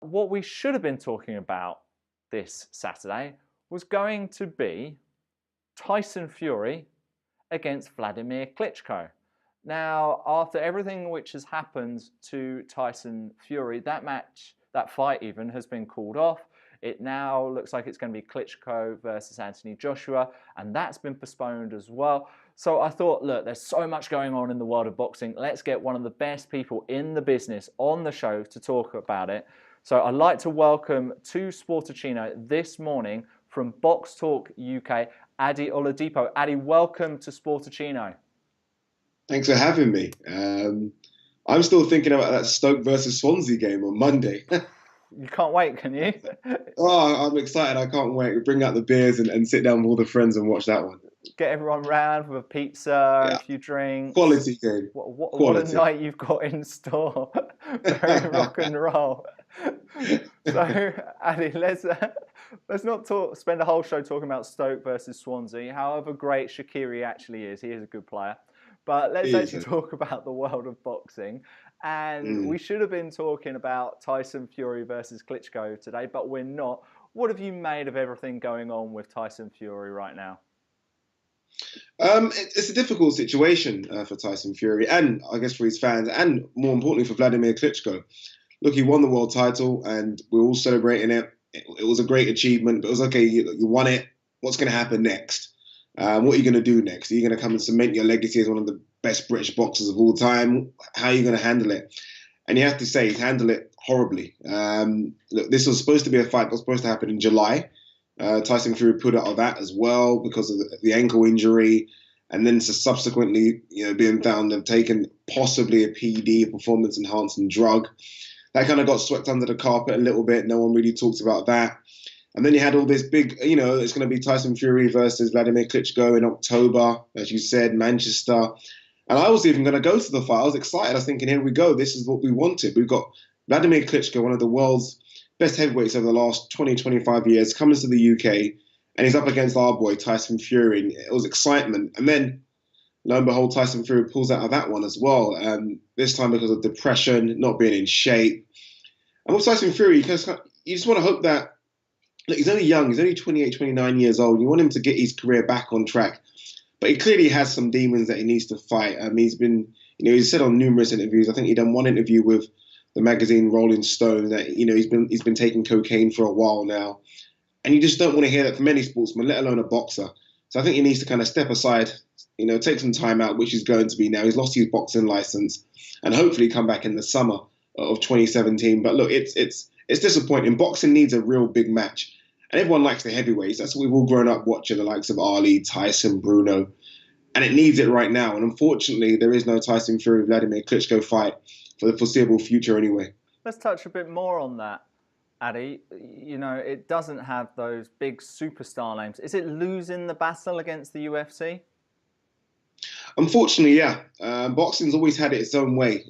what we should have been talking about this Saturday was going to be Tyson Fury against Wladimir Klitschko. Now, after everything which has happened to Tyson Fury, that fight even, has been called off. It now looks like it's going to be Klitschko versus Anthony Joshua, and that's been postponed as well. So I thought, look, there's so much going on in the world of boxing. Let's get one of the best people in the business on the show to talk about it. So I'd like to welcome to Sportuccino this morning from BoxTalk UK, Ade Oladipo. Ade, welcome to Sportuccino. Thanks for having me. I'm still thinking about that Stoke versus Swansea game on Monday. You can't wait, can you? Oh, I'm excited. I can't wait. We bring out the beers and sit down with all the friends and watch that one. Get everyone round with a pizza, Yeah. a few drinks. Quality game. What a night you've got in store. Very rock and roll. So, Ade, let's not spend a whole show talking about Stoke versus Swansea. However great Shaqiri actually is, he is a good player. But let's actually talk about the world of boxing. And we should have been talking about Tyson Fury versus Klitschko today, but we're not. What have you made of everything going on with Tyson Fury right now? It's a difficult situation for Tyson Fury, and I guess for his fans, and more importantly for Wladimir Klitschko. Look, he won the world title, and we're all celebrating it. It was a great achievement, but it was okay. You won it. What's going to happen next? What are you going to do next? Are you going to come and cement your legacy as one of the best British boxers of all time? How are you going to handle it? And you have to say, he's handled it horribly. Look, this was supposed to be a fight that was supposed to happen in July. Tyson Fury pulled out of that as well because of the ankle injury, and then subsequently, being found to have taken possibly a PD, a performance-enhancing drug. That kind of got swept under the carpet a little bit. No one really talks about that. And then you had all this big, it's going to be Tyson Fury versus Wladimir Klitschko in October, as you said, Manchester. And I was even going to go to the fight. I was excited. I was thinking, here we go. This is what we wanted. We've got Wladimir Klitschko, one of the world's best heavyweights over the last 20, 25 years, coming to the UK, and he's up against our boy, Tyson Fury. And it was excitement. And then, lo and behold, Tyson Fury pulls out of that one as well, this time because of depression, not being in shape. And with Tyson Fury, you just want to hope that, look, he's only young. He's only 28, 29 years old. You want him to get his career back on track. But he clearly has some demons that he needs to fight. He's been, he's said on numerous interviews, I think he done one interview with the magazine Rolling Stone that, he's been taking cocaine for a while now. And you just don't want to hear that from any sportsman, let alone a boxer. So I think he needs to kind of step aside, take some time out, which he's going to be now. He's lost his boxing license and hopefully come back in the summer of 2017. But look, it's disappointing. Boxing needs a real big match. And everyone likes the heavyweights. That's what we've all grown up watching, the likes of Ali, Tyson, Bruno. And it needs it right now. And unfortunately, there is no Tyson Fury Wladimir Klitschko fight for the foreseeable future anyway. Let's touch a bit more on that, Ade. It doesn't have those big superstar names. Is it losing the battle against the UFC? Unfortunately, yeah. Boxing's always had it its own way.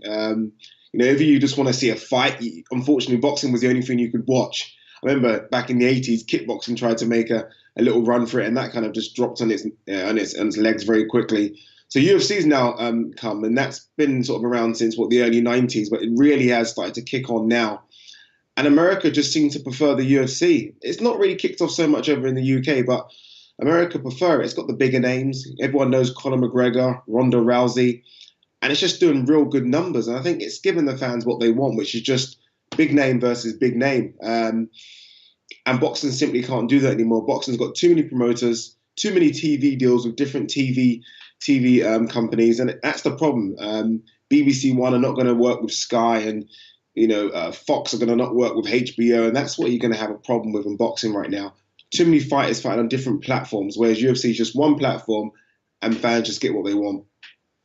If you just want to see a fight, unfortunately, boxing was the only thing you could watch. I remember back in the 80s, kickboxing tried to make a little run for it, and that kind of just dropped on its legs very quickly. So UFC's now come, and that's been sort of around since the early 90s, but it really has started to kick on now. And America just seems to prefer the UFC. It's not really kicked off so much over in the UK, but America prefer it. It's got the bigger names. Everyone knows Conor McGregor, Ronda Rousey, and it's just doing real good numbers. And I think it's given the fans what they want, which is just big name versus big name. And boxing simply can't do that anymore. Boxing's got too many promoters, too many TV deals with different TV companies, and that's the problem. BBC One are not going to work with Sky, and Fox are going to not work with HBO, and that's what you're going to have a problem with in boxing right now. Too many fighters fighting on different platforms, whereas UFC is just one platform, and fans just get what they want.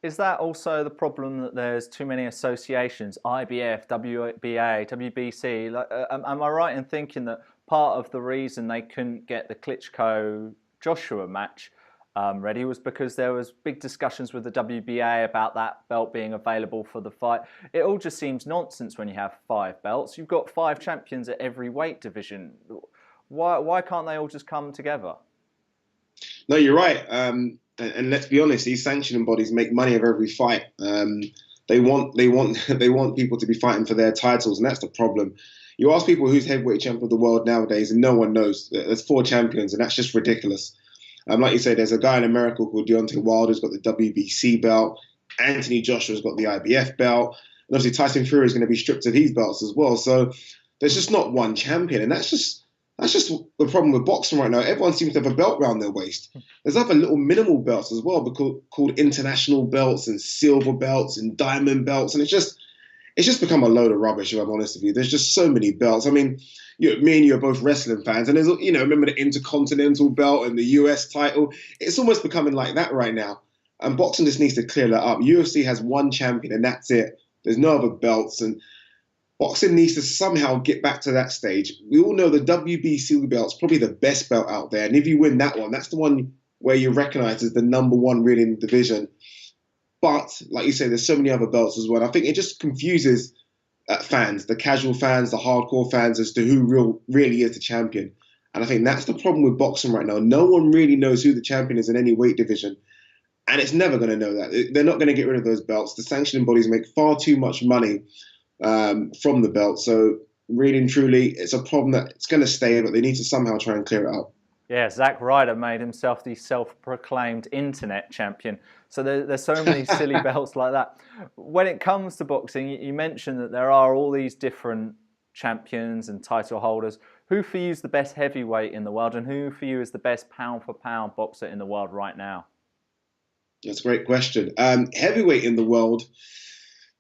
Is that also the problem that there's too many associations, IBF, WBA, WBC? Am I right in thinking that part of the reason they couldn't get the Klitschko-Joshua match ready was because there was big discussions with the WBA about that belt being available for the fight? It all just seems nonsense when you have 5 belts. You've got 5 champions at every weight division. Why can't they all just come together? No, you're right. And let's be honest, these sanctioning bodies make money of every fight. They want people to be fighting for their titles, and that's the problem. You ask people who's heavyweight champion of the world nowadays, and no one knows. There's 4 champions, and that's just ridiculous. Like you say, there's a guy in America called Deontay Wilder who's got the WBC belt. Anthony Joshua's got the IBF belt. And obviously Tyson Fury is going to be stripped of his belts as well. So there's just not one champion. And that's just the problem with boxing right now. Everyone seems to have a belt around their waist. There's other little minimal belts as well, called international belts and silver belts and diamond belts. And it's just become a load of rubbish, if I'm honest with you. There's just so many belts. I mean, me and you are both wrestling fans, and there's, remember the Intercontinental belt and the US title? It's almost becoming like that right now. And boxing just needs to clear that up. UFC has one champion, and that's it. There's no other belts, and boxing needs to somehow get back to that stage. We all know the WBC belt's probably the best belt out there, and if you win that one, that's the one where you're recognized as the number one really in the division. But, like you say, there's so many other belts as well. I think it just confuses fans, the casual fans, the hardcore fans, as to who really is the champion. And I think that's the problem with boxing right now. No one really knows who the champion is in any weight division. And it's never going to know that. They're not going to get rid of those belts. The sanctioning bodies make far too much money from the belt. So really and truly, it's a problem that it's going to stay, but they need to somehow try and clear it up. Yeah, Zack Ryder made himself the self-proclaimed internet champion. So there's so many silly belts like that. When it comes to boxing, you mentioned that there are all these different champions and title holders. Who for you is the best heavyweight in the world, and who for you is the best pound-for-pound boxer in the world right now? That's a great question. Heavyweight in the world,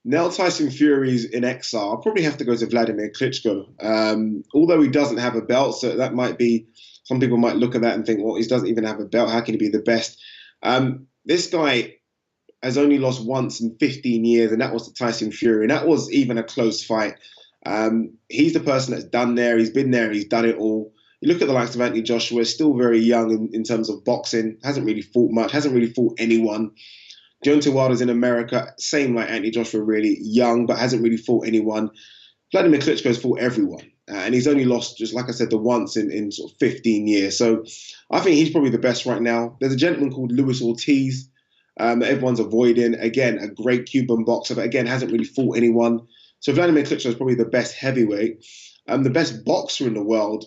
now Tyson Fury's in exile. I'll probably have to go to Wladimir Klitschko. Although he doesn't have a belt, so that might be, some people might look at that and think, well, he doesn't even have a belt. How can he be the best? This guy has only lost once in 15 years, and that was to Tyson Fury. And that was even a close fight. He's the person that's done there. He's been there. He's done it all. You look at the likes of Anthony Joshua, still very young in terms of boxing. Hasn't really fought much. Hasn't really fought anyone. Deontay Wilder's in America. Same like Anthony Joshua, really young, but hasn't really fought anyone. Wladimir Klitschko's fought everyone. And he's only lost, just like I said, the once in sort of 15 years. So I think he's probably the best right now. There's a gentleman called Luis Ortiz that everyone's avoiding. Again, a great Cuban boxer, but again, hasn't really fought anyone. So Wladimir Klitschko is probably the best heavyweight. The best boxer in the world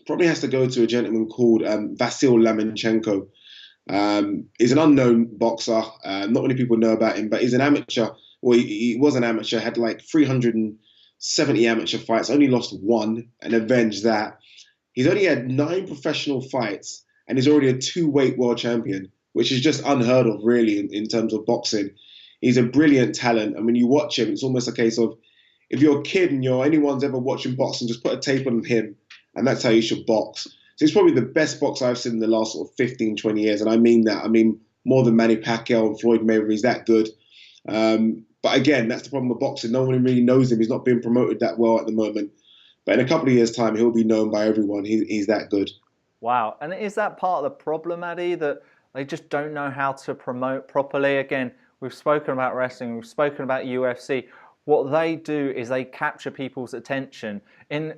probably has to go to a gentleman called Vasyl Lomachenko. He's an unknown boxer. Not many people know about him, but he's an amateur. Well, he was an amateur, had like 370 amateur fights, only lost one and avenged that. He's only had 9 professional fights, and he's already a 2-weight world champion, which is just unheard of, really, in terms of boxing. He's a brilliant talent, and when you watch him, it's almost a case of, if you're a kid and anyone's ever watching boxing, just put a tape on him, and that's how you should box. So he's probably the best boxer I've seen in the last sort of 15, 20 years, and I mean that. I mean more than Manny Pacquiao and Floyd Mayweather. He's that good. But again, that's the problem with boxing. No one really knows him. He's not being promoted that well at the moment. But in a couple of years' time, he'll be known by everyone. He's that good. Wow. And is that part of the problem, Ade, that they just don't know how to promote properly? Again, we've spoken about wrestling, we've spoken about UFC. What they do is they capture people's attention in,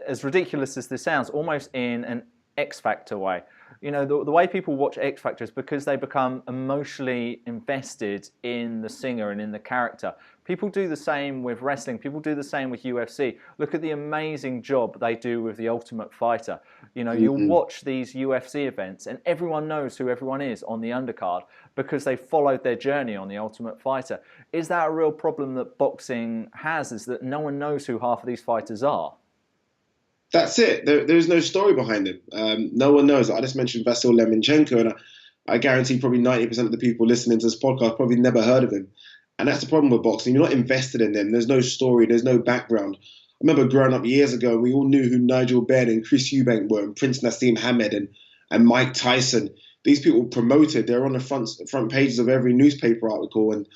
as ridiculous as this sounds, almost in an X Factor way. You know, the way people watch X Factor is because they become emotionally invested in the singer and in the character. People do the same with wrestling. People do the same with UFC. Look at the amazing job they do with The Ultimate Fighter. You know, you'll watch these UFC events and everyone knows who everyone is on the undercard because they followed their journey on The Ultimate Fighter. Is that a real problem that boxing has, is that no one knows who half of these fighters are? That's it. There's no story behind him. No one knows. I just mentioned Vasyl Lomachenko, and I guarantee probably 90% of the people listening to this podcast probably never heard of him. And that's the problem with boxing. You're not invested in them. There's no story. There's no background. I remember growing up years ago, we all knew who Nigel Benn and Chris Eubank were, and Prince Nassim Hamed and Mike Tyson. These people promoted. They're on the front pages of every newspaper article. And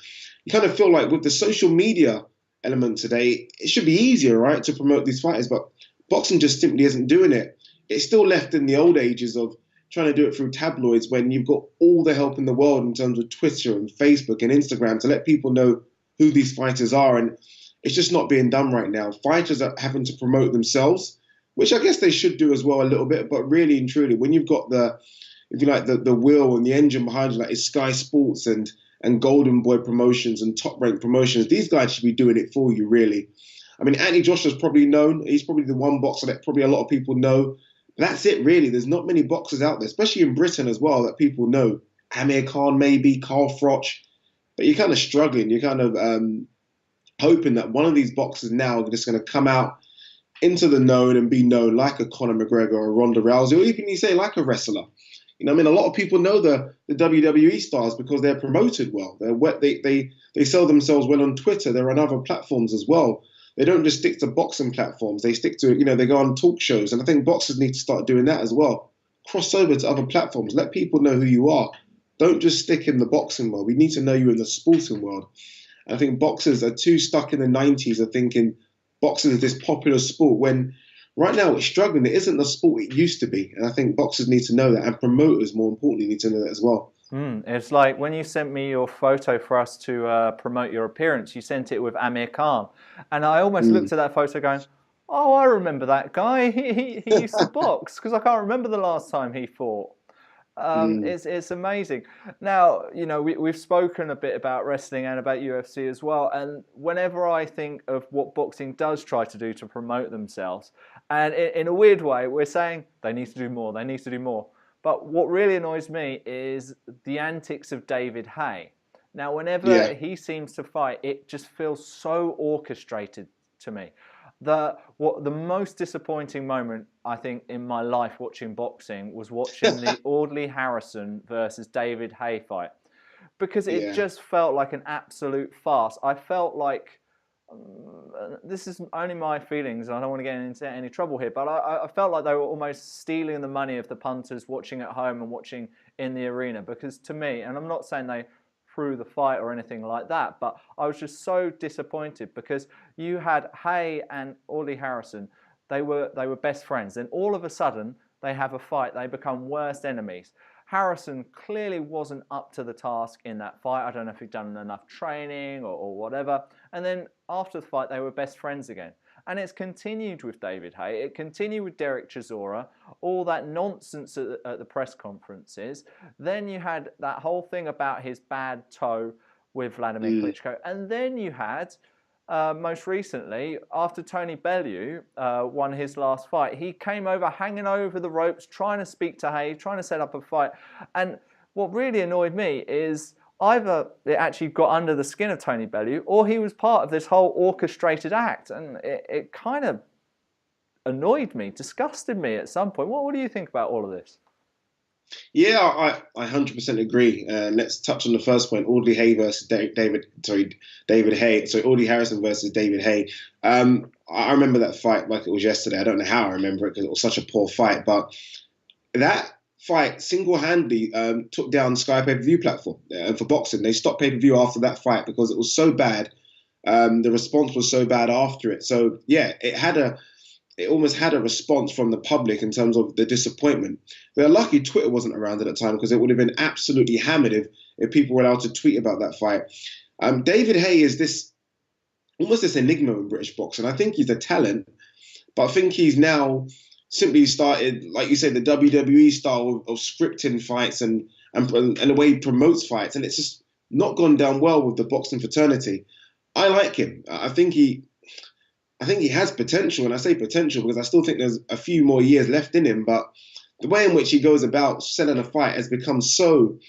you kind of feel like with the social media element today, it should be easier, right, to promote these fighters. But boxing just simply isn't doing it. It's still left in the old ages of trying to do it through tabloids when you've got all the help in the world in terms of Twitter and Facebook and Instagram to let people know who these fighters are. And it's just not being done right now. Fighters are having to promote themselves, which I guess they should do as well a little bit. But really and truly, when you've got the will and the engine behind you, like it's Sky Sports and Golden Boy Promotions and Top Rank Promotions, these guys should be doing it for you, really. I mean, Anthony Joshua's probably known. He's probably the one boxer that probably a lot of people know. But that's it, really. There's not many boxers out there, especially in Britain as well, that people know. Amir Khan, maybe, Carl Froch. But you're kind of struggling. You're kind of hoping that one of these boxers now are just going to come out into the known and be known like a Conor McGregor or a Ronda Rousey, or even you say like a wrestler. You know, I mean, a lot of people know the WWE stars because they're promoted well. They sell themselves well on Twitter. They're on other platforms as well. They don't just stick to boxing platforms. They stick to, they go on talk shows. And I think boxers need to start doing that as well. Cross over to other platforms. Let people know who you are. Don't just stick in the boxing world. We need to know you in the sporting world. And I think boxers are too stuck in the 90s of thinking boxing is this popular sport when right now it's struggling. It isn't the sport it used to be. And I think boxers need to know that, and promoters, more importantly, need to know that as well. It's like when you sent me your photo for us to promote your appearance, you sent it with Amir Khan. And I almost looked at that photo going, oh, I remember that guy. He used to box, because I can't remember the last time he fought. It's amazing. Now, we've spoken a bit about wrestling and about UFC as well. And whenever I think of what boxing does try to do to promote themselves, and in a weird way, we're saying they need to do more, they need to do more. But what really annoys me is the antics of David Haye. Now, whenever he seems to fight, it just feels so orchestrated to me. The most disappointing moment, I think, in my life watching boxing was watching the Audley Harrison versus David Haye fight, because it just felt like an absolute farce. I felt like, this is only my feelings, and I don't want to get into any trouble here, but I felt like they were almost stealing the money of the punters watching at home and watching in the arena, because to me, and I'm not saying they through the fight or anything like that, but I was just so disappointed, because you had Haye and Audley Harrison, they were best friends, then all of a sudden they have a fight, they become worst enemies. Harrison clearly wasn't up to the task in that fight. I don't know if he'd done enough training or whatever. And then after the fight, they were best friends again. And it's continued with David Haye. It continued with Derek Chisora, all that nonsense at the press conferences. Then you had that whole thing about his bad toe with Wladimir Klitschko. And then you had, most recently, after Tony Bellew won his last fight, he came over hanging over the ropes, trying to speak to Haye, trying to set up a fight. And what really annoyed me is either it actually got under the skin of Tony Bellew, or he was part of this whole orchestrated act. And it kind of annoyed me, disgusted me at some point. What do you think about all of this? Yeah, I 100% agree. Let's touch on the first point: Audley Haye versus David Haye. So Audley Harrison versus David Haye. I remember that fight like it was yesterday. I don't know how I remember it, because it was such a poor fight. But that fight single-handedly took down Sky pay-per-view platform for boxing. They stopped pay-per-view after that fight because it was so bad. The response was so bad after it. So yeah, it almost had a response from the public in terms of the disappointment. They're lucky Twitter wasn't around at the time, because it would have been absolutely hammered if people were allowed to tweet about that fight. David Haye is almost this enigma in British boxing. I think he's a talent, but I think he's now simply started, like you say, the WWE style of scripting fights and the way he promotes fights, and it's just not gone down well with the boxing fraternity. I like him. I think he has potential, and I say potential because I still think there's a few more years left in him, but the way in which he goes about selling a fight has become so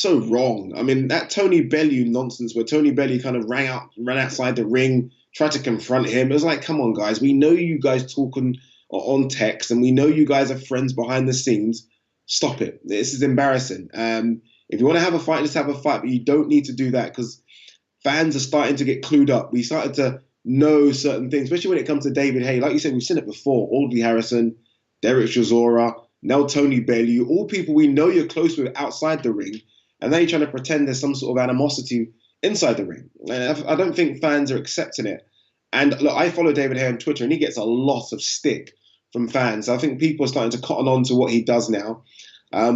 wrong. I mean, that Tony Bellew nonsense where Tony Bellew kind of ran outside the ring, tried to confront him. It was like, come on, guys. We know you guys talk on text, and we know you guys are friends behind the scenes. Stop it. This is embarrassing. If you want to have a fight, let's have a fight, but you don't need to do that, because fans are starting to get clued up. We started to know certain things, especially when it comes to David Haye. Like you said, we've seen it before. Audley Harrison, Derek Chisora, now Tony Bellew, all people we know you're close with outside the ring, and then you're trying to pretend there's some sort of animosity inside the ring. And I don't think fans are accepting it. And look, I follow David Haye on Twitter, and he gets a lot of stick from fans. I think people are starting to cotton on to what he does now.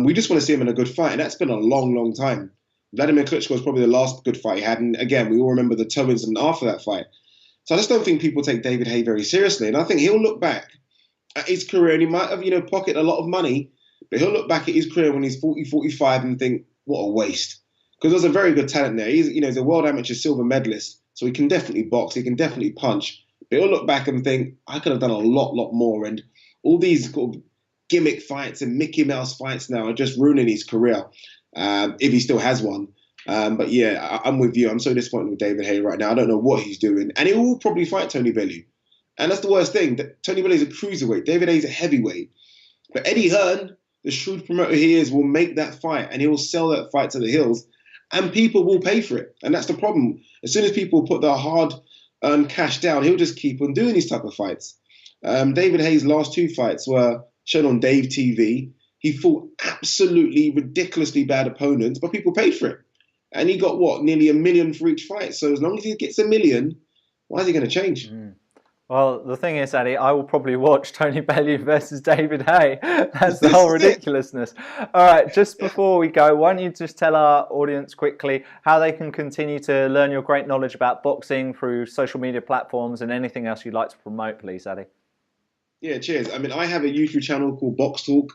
We just want to see him in a good fight, and that's been a long, long time. Wladimir Klitschko was probably the last good fight he had, and again, we all remember the toe incident after that fight. So I just don't think people take David Haye very seriously, and I think he'll look back at his career, and he might have, pocketed a lot of money, but he'll look back at his career when he's 40, 45 and think, what a waste. Because there's a very good talent there. He's a world amateur silver medalist, so he can definitely box, he can definitely punch, They'll look back and think, I could have done a lot more. And all these sort of gimmick fights and Mickey Mouse fights now are just ruining his career, if he still has one. But yeah, I'm with you. I'm so disappointed with David Haye right now. I don't know what he's doing. And he will probably fight Tony Bellew. And that's the worst thing. Tony Bellew is a cruiserweight. David Haye's a heavyweight. But Eddie Hearn, the shrewd promoter he is, will make that fight and he will sell that fight to the hills. And people will pay for it. And that's the problem. As soon as people put their hard-earned cash down, he'll just keep on doing these type of fights. David Haye's last 2 fights were shown on Dave TV. He fought absolutely ridiculously bad opponents, but people paid for it. And he got, what, nearly $1 million for each fight. So as long as he gets $1 million, why is he going to change? Well, the thing is, Ade, I will probably watch Tony Bellew versus David Haye. That's the whole ridiculousness. All right, just before we go, why don't you just tell our audience quickly how they can continue to learn your great knowledge about boxing through social media platforms and anything else you'd like to promote, please, Ade? Yeah, cheers. I mean, I have a YouTube channel called BoxTalk.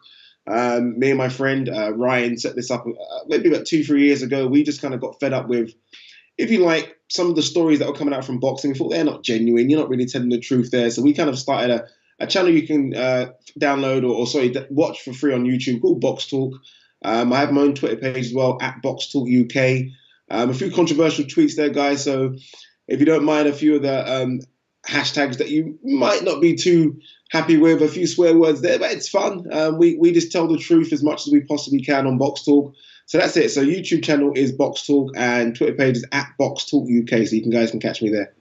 Me and my friend Ryan set this up maybe about 2-3 years ago. We just kind of got fed up with, if you like, some of the stories that were coming out from boxing. We thought they're not genuine. You're not really telling the truth there. So we kind of started a channel you can download or watch for free on YouTube called BoxTalk. I have my own Twitter page as well, at BoxTalkUK. A few controversial tweets there, guys. So if you don't mind a few of the hashtags that you might not be too happy with, a few swear words there, but it's fun. We just tell the truth as much as we possibly can on BoxTalk. So that's it. So YouTube channel is BoxTalk and Twitter page is at BoxTalkUK. So you guys can catch me there.